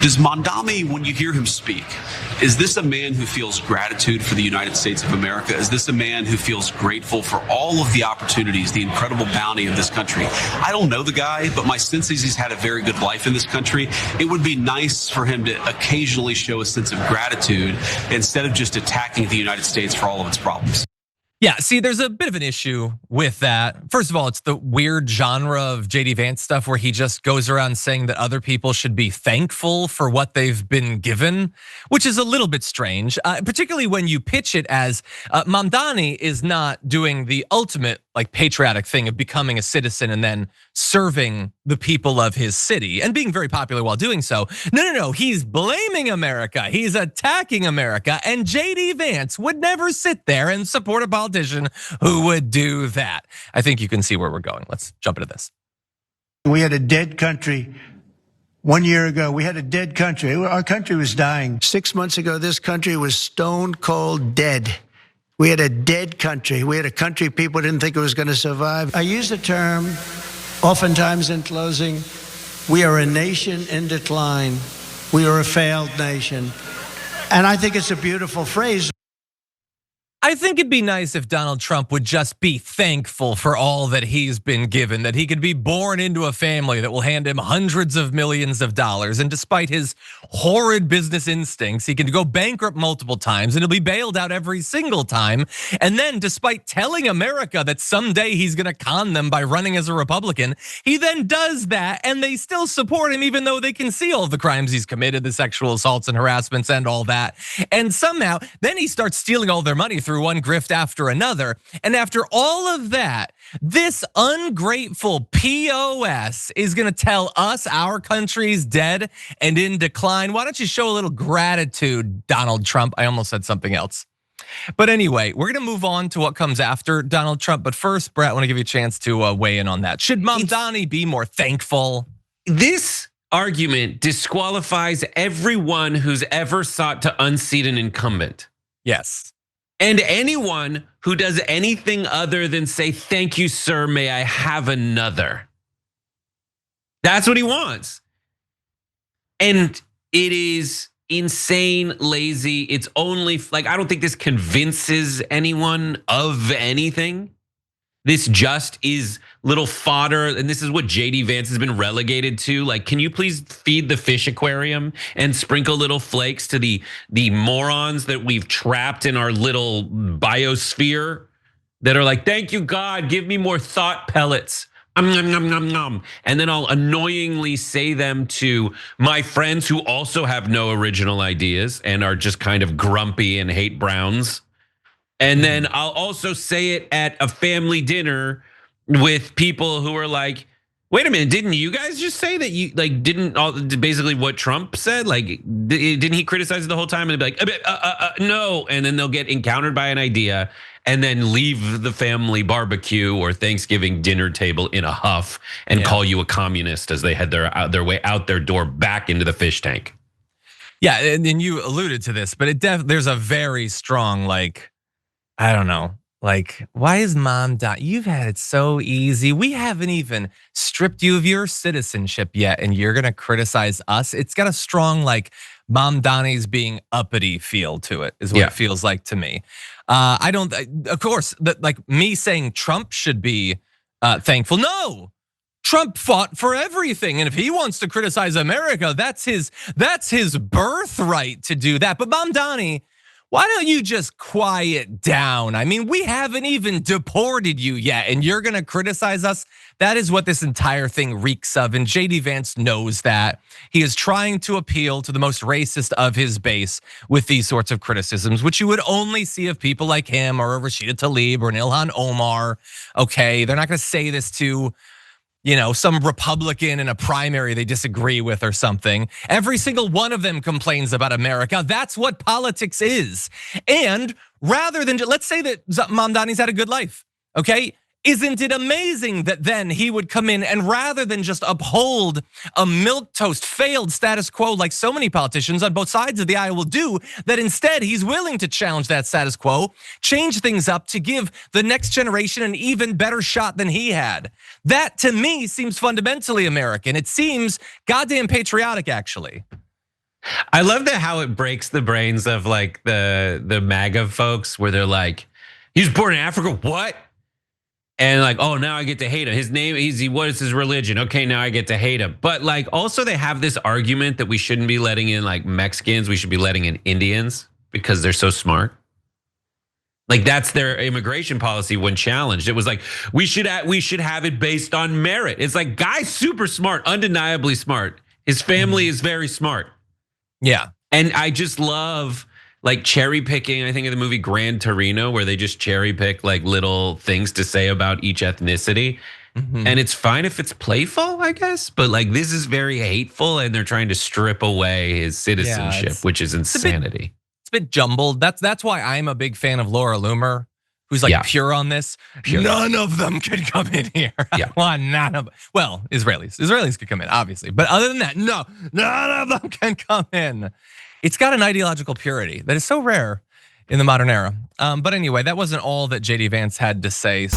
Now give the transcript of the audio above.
Does Mamdani, when you hear him speak, is this a man who feels gratitude for the United States of America? Is this a man who feels grateful for all of the opportunities, the incredible bounty of this country? I don't know the guy, but my sense is he's had a very good life in this country. It would be nice for him to occasionally show a sense of gratitude instead of just attacking the United States for all of its problems. Yeah, see, there's a bit of an issue with that. First of all, it's the weird genre of JD Vance stuff where he just goes around saying that other people should be thankful for what they've been given, which is a little bit strange, particularly when you pitch it as Mamdani is not doing the ultimate like patriotic thing of becoming a citizen and then serving the people of his city and being very popular while doing so. No, he's blaming America. He's attacking America, and JD Vance would never sit there and support a politician who would do that. I think you can see where we're going. Let's jump into this. We had a dead country 1 year ago. We had a dead country. Our country was dying. 6 months ago, this country was stone cold dead. We had a dead country. We had a country people didn't think it was going to survive. I use the term oftentimes in closing, we are a nation in decline. We are a failed nation. And I think it's a beautiful phrase. I think it'd be nice if Donald Trump would just be thankful for all that he's been given, that he could be born into a family that will hand him hundreds of millions of dollars. And despite his horrid business instincts, he can go bankrupt multiple times and he'll be bailed out every single time. And then despite telling America that someday he's gonna con them by running as a Republican, he then does that and they still support him even though they can see all the crimes he's committed, the sexual assaults and harassments and all that. And somehow, then he starts stealing all their money through one grift after another. And after all of that, this ungrateful POS is gonna tell us our country's dead and in decline. Why don't you show a little gratitude, Donald Trump? I almost said something else. But anyway, we're gonna move on to what comes after Donald Trump. But first, Brett, I wanna give you a chance to weigh in on that. Should Mamdani be more thankful? This argument disqualifies everyone who's ever sought to unseat an incumbent. Yes. And anyone who does anything other than say, thank you, sir, may I have another. That's what he wants. And it is insane, lazy. It's only like, I don't think this convinces anyone of anything. This just is little fodder, and this is what JD Vance has been relegated to. Like, can you please feed the fish aquarium and sprinkle little flakes to the morons that we've trapped in our little biosphere that are like, thank you, God, give me more thought pellets. And then I'll annoyingly say them to my friends who also have no original ideas and are just kind of grumpy and hate Browns. And then I'll also say it at a family dinner with people who are like, wait a minute, didn't you guys just say that you like didn't basically what Trump said? Like, didn't he criticize it the whole time? And they'd be like, no. And then they'll get encountered by an idea and then leave the family barbecue or Thanksgiving dinner table in a huff and call you a communist as they head their way out their door back into the fish tank. Yeah, and you alluded to this, but there's a very strong like, I don't know, like, why is Mamdani? You've had it so easy. We haven't even stripped you of your citizenship yet, and you're gonna criticize us. It's got a strong like Mamdani's being uppity feel to it, is what it feels like to me. I don't, of course, like me saying Trump should be thankful. No, Trump fought for everything, and if he wants to criticize America, that's his birthright to do that. But Mamdani, why don't you just quiet down? I mean, we haven't even deported you yet, and you're gonna criticize us? That is what this entire thing reeks of, and JD Vance knows that. He is trying to appeal to the most racist of his base with these sorts of criticisms, which you would only see of people like him or a Rashida Tlaib or an Ilhan Omar. Okay, they're not gonna say this to, some Republican in a primary they disagree with or something. Every single one of them complains about America. That's what politics is. And rather than, let's say that Mamdani's had a good life, okay? Isn't it amazing that then he would come in and rather than just uphold a milquetoast failed status quo like so many politicians on both sides of the aisle will do, that instead he's willing to challenge that status quo, change things up to give the next generation an even better shot than he had. That to me seems fundamentally American. It seems goddamn patriotic, actually. I love that how it breaks the brains of like the MAGA folks where they're like, he was born in Africa, what? And like, oh, now I get to hate him. His name, what is his religion? Okay, now I get to hate him. But like, also they have this argument that we shouldn't be letting in like Mexicans, we should be letting in Indians because they're so smart. Like that's their immigration policy when challenged. It was like, we should have it based on merit. It's like, guy's super smart, undeniably smart. His family is very smart. Yeah. And I just love like cherry picking. I think of the movie Gran Torino where they just cherry pick like little things to say about each ethnicity. And it's fine if it's playful, I guess, but like this is very hateful and they're trying to strip away his citizenship, which is insanity. It's a bit jumbled. That's why I'm a big fan of Laura Loomer, who's like pure on this. Pure. None of them could come in here. Yeah. Well, Israelis could come in, obviously. But other than that, no, none of them can come in. It's got an ideological purity that is so rare in the modern era. But anyway, that wasn't all that JD Vance had to say.